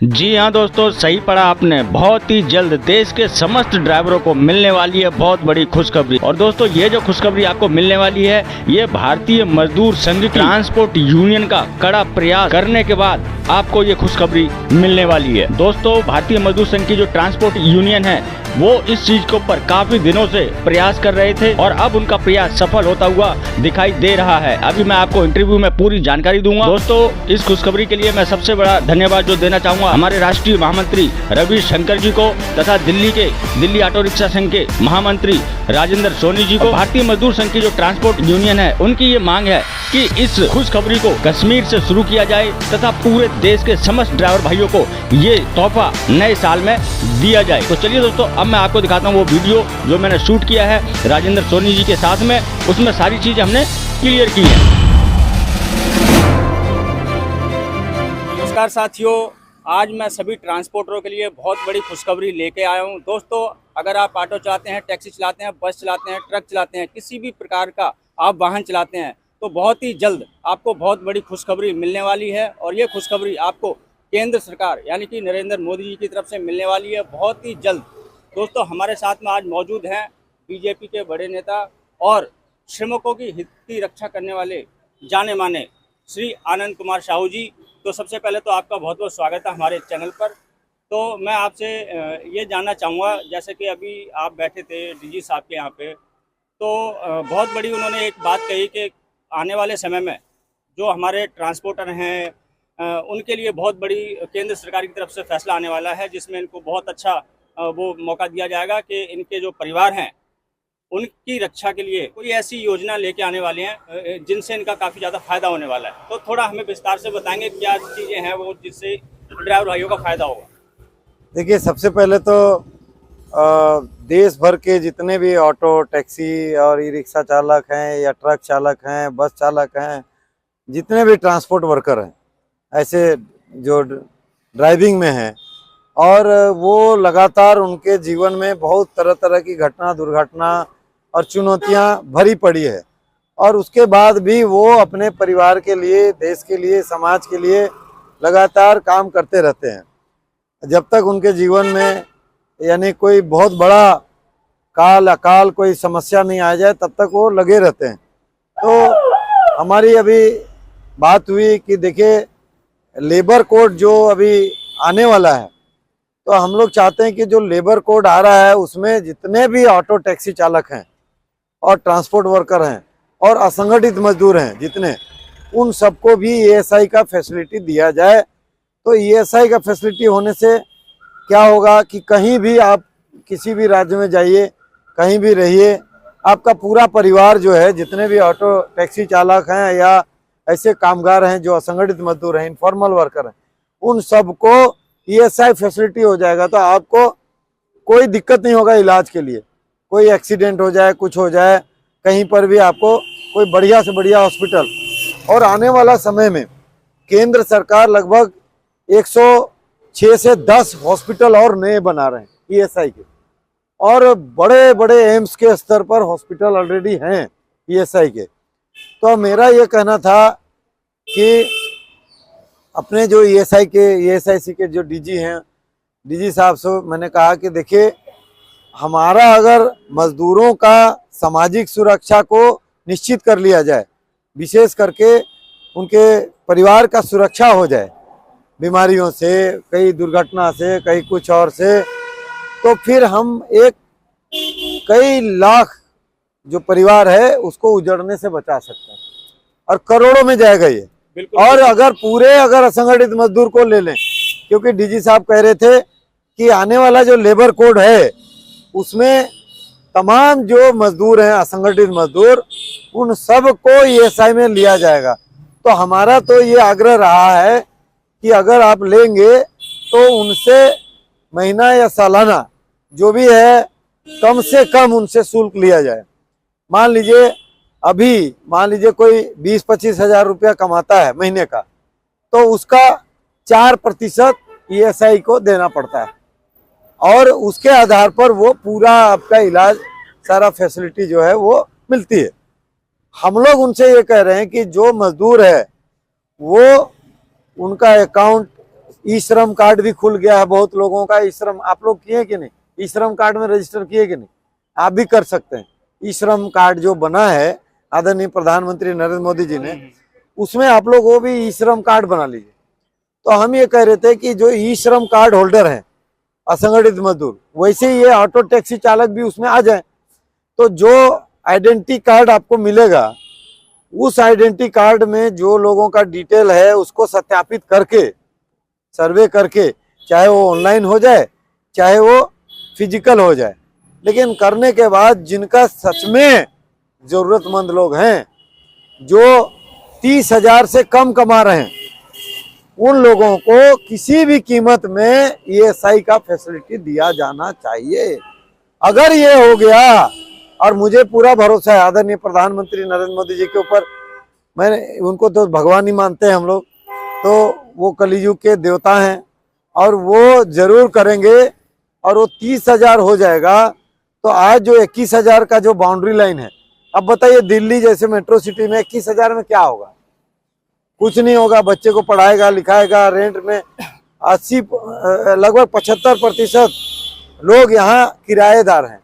जी हाँ दोस्तों, सही पढ़ा आपने। बहुत ही जल्द देश के समस्त ड्राइवरों को मिलने वाली है बहुत बड़ी खुशखबरी। और दोस्तों, ये जो खुशखबरी आपको मिलने वाली है, ये भारतीय मजदूर संघ की ट्रांसपोर्ट यूनियन का कड़ा प्रयास करने के बाद आपको ये खुशखबरी मिलने वाली है। दोस्तों, भारतीय मजदूर संघ की जो ट्रांसपोर्ट यूनियन है, वो इस चीज के ऊपर काफी दिनों से प्रयास कर रहे थे और अब उनका प्रयास सफल होता हुआ दिखाई दे रहा है। अभी मैं आपको इंटरव्यू में पूरी जानकारी दूंगा। दोस्तों, इस खुशखबरी के लिए मैं सबसे बड़ा धन्यवाद जो देना चाहूंगा हमारे राष्ट्रीय महामंत्री रवि शंकर जी को तथा दिल्ली ऑटो रिक्शा संघ के महामंत्री राजेंद्र सोनी जी को। भारतीय मजदूर संघ की जो ट्रांसपोर्ट यूनियन है, उनकी ये मांग है कि इस खुशखबरी को कश्मीर से शुरू किया जाए तथा पूरे देश के समस्त ड्राइवर भाइयों को ये तोहफा नए साल में दिया जाए। तो चलिए दोस्तों, अब मैं आपको दिखाता हूँ वो वीडियो जो मैंने शूट किया है राजेंद्र सोनी जी के साथ में। उसमें सारी चीजें हमने क्लियर की है। नमस्कार साथियों, आज मैं सभी ट्रांसपोर्टरों के लिए बहुत बड़ी खुशखबरी लेके आया हूं। दोस्तों, अगर आप ऑटो चलाते हैं, टैक्सी चलाते हैं, बस चलाते हैं, ट्रक चलाते हैं, किसी भी प्रकार का आप वाहन चलाते हैं, तो बहुत ही जल्द आपको बहुत बड़ी खुशखबरी मिलने वाली है। और ये खुशखबरी आपको केंद्र सरकार यानी कि नरेंद्र मोदी जी की तरफ से मिलने वाली है बहुत ही जल्द। दोस्तों, हमारे साथ में आज मौजूद हैं बीजेपी के बड़े नेता और श्रमिकों की हित की रक्षा करने वाले जाने माने श्री आनंद कुमार साहू जी। तो सबसे पहले तो आपका बहुत बहुत स्वागत है हमारे चैनल पर। तो मैं आपसे ये जानना चाहूँगा, जैसे कि अभी आप बैठे थे डीजी साहब के यहाँ पे, तो बहुत बड़ी उन्होंने एक बात कही कि आने वाले समय में जो हमारे ट्रांसपोर्टर हैं, उनके लिए बहुत बड़ी केंद्र सरकार की तरफ से फैसला आने वाला है, जिसमें इनको बहुत अच्छा वो मौका दिया जाएगा कि इनके जो परिवार हैं उनकी रक्षा के लिए कोई ऐसी योजना लेके आने वाले हैं जिनसे इनका काफ़ी ज़्यादा फायदा होने वाला है। तो थोड़ा हमें विस्तार से बताएंगे क्या चीज़ें हैं वो जिससे ड्राइवर भाइयों का फायदा होगा। देखिए, सबसे पहले तो देश भर के जितने भी ऑटो, टैक्सी और ई रिक्शा चालक हैं या ट्रक चालक हैं, बस चालक हैं, जितने भी ट्रांसपोर्ट वर्कर हैं, ऐसे जो ड्राइविंग में हैं, और वो लगातार उनके जीवन में बहुत तरह तरह की घटना, दुर्घटना और चुनौतियां भरी पड़ी है। और उसके बाद भी वो अपने परिवार के लिए, देश के लिए, समाज के लिए लगातार काम करते रहते हैं। जब तक उनके जीवन में यानी कोई बहुत बड़ा काल अकाल कोई समस्या नहीं आ जाए, तब तक वो लगे रहते हैं। तो हमारी अभी बात हुई कि देखिए, लेबर कोड जो अभी आने वाला है, तो हम लोग चाहते हैं कि जो लेबर कोड आ रहा है उसमें जितने भी ऑटो टैक्सी चालक हैं और ट्रांसपोर्ट वर्कर हैं और असंगठित मजदूर हैं जितने, उन सबको भी ईएसआई का फैसिलिटी दिया जाए। तो ईएसआई का फैसिलिटी होने से क्या होगा कि कहीं भी आप किसी भी राज्य में जाइए, कहीं भी रहिए, आपका पूरा परिवार जो है, जितने भी ऑटो टैक्सी चालक हैं या ऐसे कामगार हैं जो असंगठित मजदूर हैं, इनफॉर्मल वर्कर हैं, उन सबको ईएसआई फैसिलिटी हो जाएगा। तो आपको कोई दिक्कत नहीं होगा इलाज के लिए। कोई एक्सीडेंट हो जाए, कुछ हो जाए, कहीं पर भी आपको कोई बढ़िया से बढ़िया हॉस्पिटल। और आने वाला समय में केंद्र सरकार लगभग 106 से 10 हॉस्पिटल और नए बना रहे हैं ईएसआई के, और बड़े बड़े एम्स के स्तर पर हॉस्पिटल ऑलरेडी हैं ईएसआई के। तो मेरा ये कहना था कि अपने जो ईएसआईसी के जो डीजी हैं, डीजी साहब से मैंने कहा कि देखिए, हमारा अगर मजदूरों का सामाजिक सुरक्षा को निश्चित कर लिया जाए, विशेष करके उनके परिवार का सुरक्षा हो जाए बीमारियों से, कई दुर्घटना से, कई कुछ और से, तो फिर हम कई लाख जो परिवार है उसको उजड़ने से बचा सकते हैं और करोड़ों में जाएगा ये। और अगर असंगठित मजदूर को ले लें, क्योंकि डीजी साहब कह रहे थे कि आने वाला जो लेबर कोड है उसमें तमाम जो मजदूर हैं, असंगठित मजदूर, उन सब को ईएसआई में लिया जाएगा। तो हमारा तो ये आग्रह रहा है कि अगर आप लेंगे तो उनसे महीना या सालाना जो भी है, कम से कम उनसे शुल्क लिया जाए। मान लीजिए कोई 20-25 हजार रुपया कमाता है महीने का, तो उसका 4% ईएसआई को देना पड़ता है, और उसके आधार पर वो पूरा आपका इलाज, सारा फैसिलिटी जो है वो मिलती है। हम लोग उनसे ये कह रहे हैं कि जो मजदूर है वो उनका अकाउंट ई श्रम कार्ड भी खुल गया है बहुत लोगों का। ई श्रम आप लोग किए कि नहीं? ई श्रम कार्ड में रजिस्टर किए कि नहीं? आप भी कर सकते हैं। ई श्रम कार्ड जो बना है आदरणीय प्रधानमंत्री नरेंद्र मोदी जी ने, उसमें आप लोग वो भी ई श्रम कार्ड बना लीजिए। तो हम ये कह रहे थे कि जो ई श्रम कार्ड होल्डर हैं असंगठित मजदूर, वैसे ही ये ऑटो टैक्सी चालक भी उसमें आ जाए। तो जो आइडेंटिटी कार्ड आपको मिलेगा, उस आइडेंटिटी कार्ड में जो लोगों का डिटेल है उसको सत्यापित करके, सर्वे करके, चाहे वो ऑनलाइन हो जाए चाहे वो फिजिकल हो जाए, लेकिन करने के बाद जिनका सच में जरूरतमंद लोग हैं, जो 30,000 से कम कमा रहे हैं, उन लोगों को किसी भी कीमत में ESI का फैसिलिटी दिया जाना चाहिए। अगर ये हो गया, और मुझे पूरा भरोसा है आदरणीय प्रधानमंत्री नरेंद्र मोदी जी के ऊपर, मैंने उनको तो भगवान ही मानते हैं हम लोग, तो वो कलियुग के देवता हैं और वो जरूर करेंगे। और वो 30,000 हो जाएगा तो आज जो 21,000 का जो बाउंड्री लाइन है, अब बताइए दिल्ली जैसे मेट्रो सिटी में 21,000 में क्या होगा? कुछ नहीं होगा। बच्चे को पढ़ाएगा लिखाएगा, रेंट में 80 लगभग 75% लोग यहाँ किराएदार हैं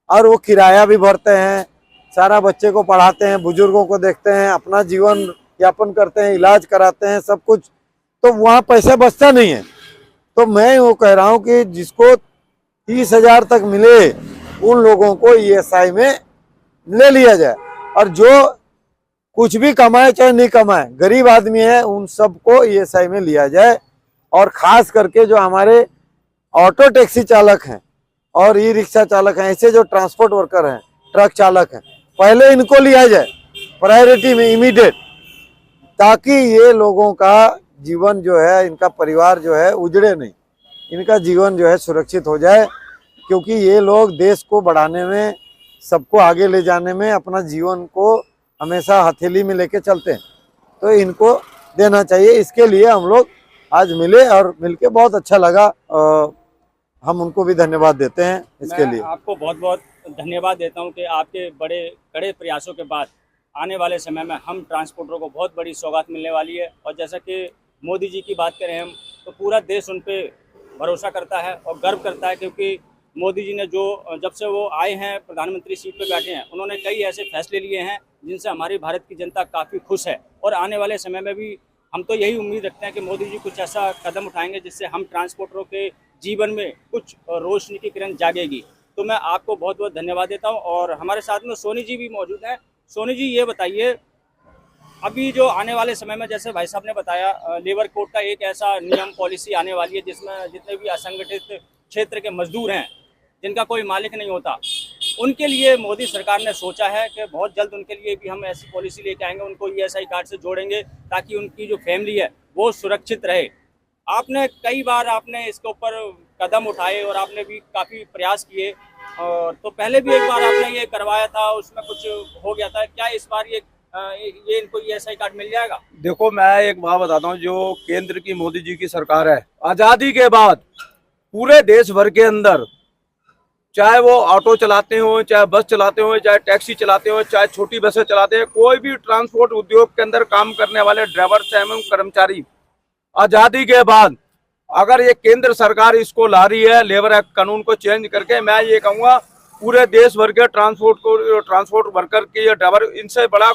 और वो किराया भी भरते हैं, सारा बच्चे को पढ़ाते हैं, बुजुर्गों को देखते हैं, अपना जीवन यापन करते हैं, इलाज कराते हैं, सब कुछ। तो वहाँ पैसा बचता नहीं है। तो मैं वो कह रहा हूँ कि जिसको 30,000 तक मिले उन लोगों को ESI में ले लिया जाए, और जो कुछ भी कमाए चाहे नहीं कमाए, गरीब आदमी है, उन सबको ESI में लिया जाए। और खास करके जो हमारे ऑटो टैक्सी चालक हैं और ई रिक्शा चालक हैं, ऐसे जो ट्रांसपोर्ट वर्कर हैं, ट्रक चालक हैं, पहले इनको लिया जाए प्रायोरिटी में, इमीडिएट, ताकि ये लोगों का जीवन जो है, इनका परिवार जो है उजड़े नहीं, इनका जीवन जो है सुरक्षित हो जाए। क्योंकि ये लोग देश को बढ़ाने में, सबको आगे ले जाने में अपना जीवन को हमेशा हथेली में लेके चलते हैं, तो इनको देना चाहिए। इसके लिए हम लोग आज मिले और मिलके बहुत अच्छा लगा। हम उनको भी धन्यवाद देते हैं इसके लिए। आपको बहुत बहुत धन्यवाद देता हूं कि आपके बड़े कड़े प्रयासों के बाद आने वाले समय में हम ट्रांसपोर्टरों को बहुत बड़ी सौगात मिलने वाली है। और जैसा कि मोदी जी की बात करें हम, तो पूरा देश उन पे भरोसा करता है और गर्व करता है, क्योंकि मोदी जी ने जब से वो आए हैं प्रधानमंत्री सीट पे बैठे हैं, उन्होंने कई ऐसे फैसले लिए हैं जिनसे हमारी भारत की जनता काफ़ी खुश है। और आने वाले समय में भी हम तो यही उम्मीद रखते हैं कि मोदी जी कुछ ऐसा कदम उठाएंगे जिससे हम ट्रांसपोर्टरों के जीवन में कुछ रोशनी की किरण जागेगी। तो मैं आपको बहुत बहुत धन्यवाद देता हूं। और हमारे साथ में सोनी जी भी मौजूद हैं। सोनी जी, ये बताइए, अभी जो आने वाले समय में, जैसे भाई साहब ने बताया, लेबर कोड का एक ऐसा नियम पॉलिसी आने वाली है जिसमें जितने भी असंगठित क्षेत्र के मजदूर हैं, जिनका कोई मालिक नहीं होता, उनके लिए मोदी सरकार ने सोचा है कि बहुत जल्द उनके लिए भी हम ऐसी पॉलिसी लेके आएंगे, उनको ESI कार्ड से जोड़ेंगे ताकि उनकी जो फैमिली है वो सुरक्षित रहे। आपने कई बार इसके ऊपर कदम उठाए और आपने भी काफ़ी प्रयास किए, और तो पहले भी एक बार आपने ये करवाया था, उसमें कुछ हो गया था। क्या इस बार ये इनको ESI कार्ड मिल जाएगा? देखो, मैं एक बात बताता हूँ, जो केंद्र की मोदी जी की सरकार है, आज़ादी के बाद पूरे देश भर के अंदर, चाहे वो ऑटो चलाते हो, चाहे बस चलाते हो, चाहे टैक्सी चलाते हो, चाहे छोटी बसें चलाते हैं, कोई भी ट्रांसपोर्ट उद्योग के अंदर काम करने वाले ड्राइवर्स एवं कर्मचारी, आज़ादी के बाद अगर ये केंद्र सरकार इसको ला रही है, लेबर एक्ट कानून को चेंज करके, मैं ये कहूँगा पूरे देश भर के ट्रांसपोर्ट वर्कर के, ड्राइवर, इनसे बड़ा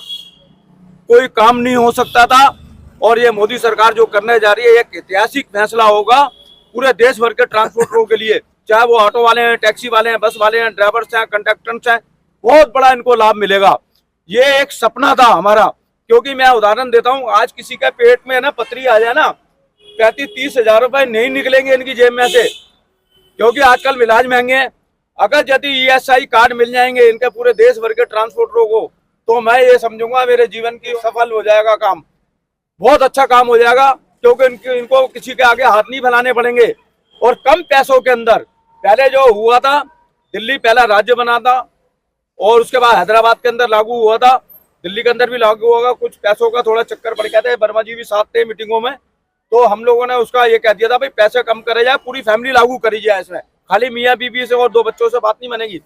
कोई काम नहीं हो सकता था। और ये मोदी सरकार जो करने जा रही है, एक ऐतिहासिक फैसला होगा पूरे देश भर के ट्रांसपोर्टरों के लिए, चाहे वो ऑटो वाले हैं, टैक्सी वाले हैं, बस वाले हैं, ड्राइवर्स हैं, कंडक्टर्स हैं, बहुत बड़ा इनको लाभ मिलेगा। ये एक सपना था हमारा, क्योंकि मैं उदाहरण देता हूँ, आज किसी के पेट में ना पथरी आ जाए ना, 35-30 हजार रुपए नहीं निकलेंगे इनकी जेब में से, क्योंकि आजकल इलाज महंगे हैं। अगर यदि ESI कार्ड मिल जाएंगे इनके पूरे देश भर के ट्रांसपोर्टरों को, तो मैं ये समझूंगा मेरे जीवन की सफल हो जाएगा काम, बहुत अच्छा काम हो जाएगा, क्योंकि इनको किसी के आगे हाथ नहीं फैलाने पड़ेंगे। और कम पैसों के अंदर, पहले जो हुआ था, दिल्ली पहला राज्य बना था और उसके बाद हैदराबाद के अंदर लागू हुआ था, दिल्ली के अंदर भी लागू होगा, कुछ पैसों का थोड़ा चक्कर पड़ गया था, वर्मा जी भी साथ थे मीटिंगों में, तो हम लोगों ने उसका ये कह दिया था भाई पैसे कम करे जाए, पूरी फैमिली लागू करी जाए इसमें, खाली मियाँ बीबी से और 2 बच्चों से बात नहीं बनेगी।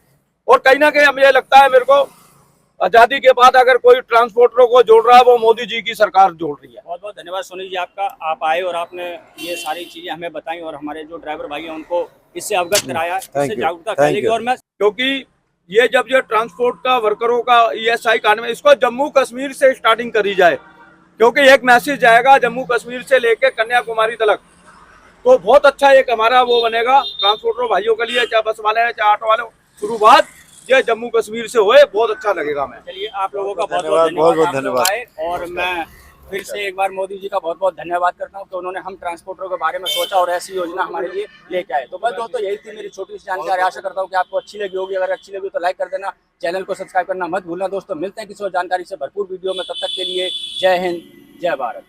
और कहीं ना कहीं हमें लगता है मेरे को आजादी के बाद अगर कोई ट्रांसपोर्टरों को जोड़ रहा है वो मोदी जी की सरकार जोड़ रही है। बहुत बहुत धन्यवाद सुनील जी आपका, आप आए और आपने ये सारी चीजें हमें बताई और हमारे जो ड्राइवर भाई हैं उनको इससे अवगत कराया, इससे जागरूकता फैलेगी। और मैं क्योंकि ये जब ये ट्रांसपोर्ट का वर्करों का ESI कार्ड में इसको जम्मू कश्मीर से स्टार्टिंग करी जाए, क्योंकि एक मैसेज जाएगा जम्मू कश्मीर से लेके कन्याकुमारी तक, तो बहुत अच्छा एक हमारा वो बनेगा ट्रांसपोर्टर भाइयों के लिए, चाहे बस वाले हैं चाहे ऑटो वाले हो। शुरुआत ये जम्मू कश्मीर से हुए, बहुत अच्छा लगेगा। मैं चलिए आप लोगों का बहुत बहुत बहुत धन्यवाद आए, और मैं फिर से एक बार मोदी जी का बहुत बहुत धन्यवाद करता हूं कि उन्होंने हम ट्रांसपोर्टरों के बारे में सोचा और ऐसी योजना हमारे लिए लेके आए। तो बस दोस्तों यही थी मेरी छोटी सी जानकारी, आशा करता हूं कि आपको अच्छी लगी होगी। अगर अच्छी लगी तो लाइक कर देना, चैनल को सब्सक्राइब करना मत भूलना। दोस्तों मिलते हैं किसी और जानकारी से भरपूर वीडियो में, तब तक के लिए जय हिंद जय भारत।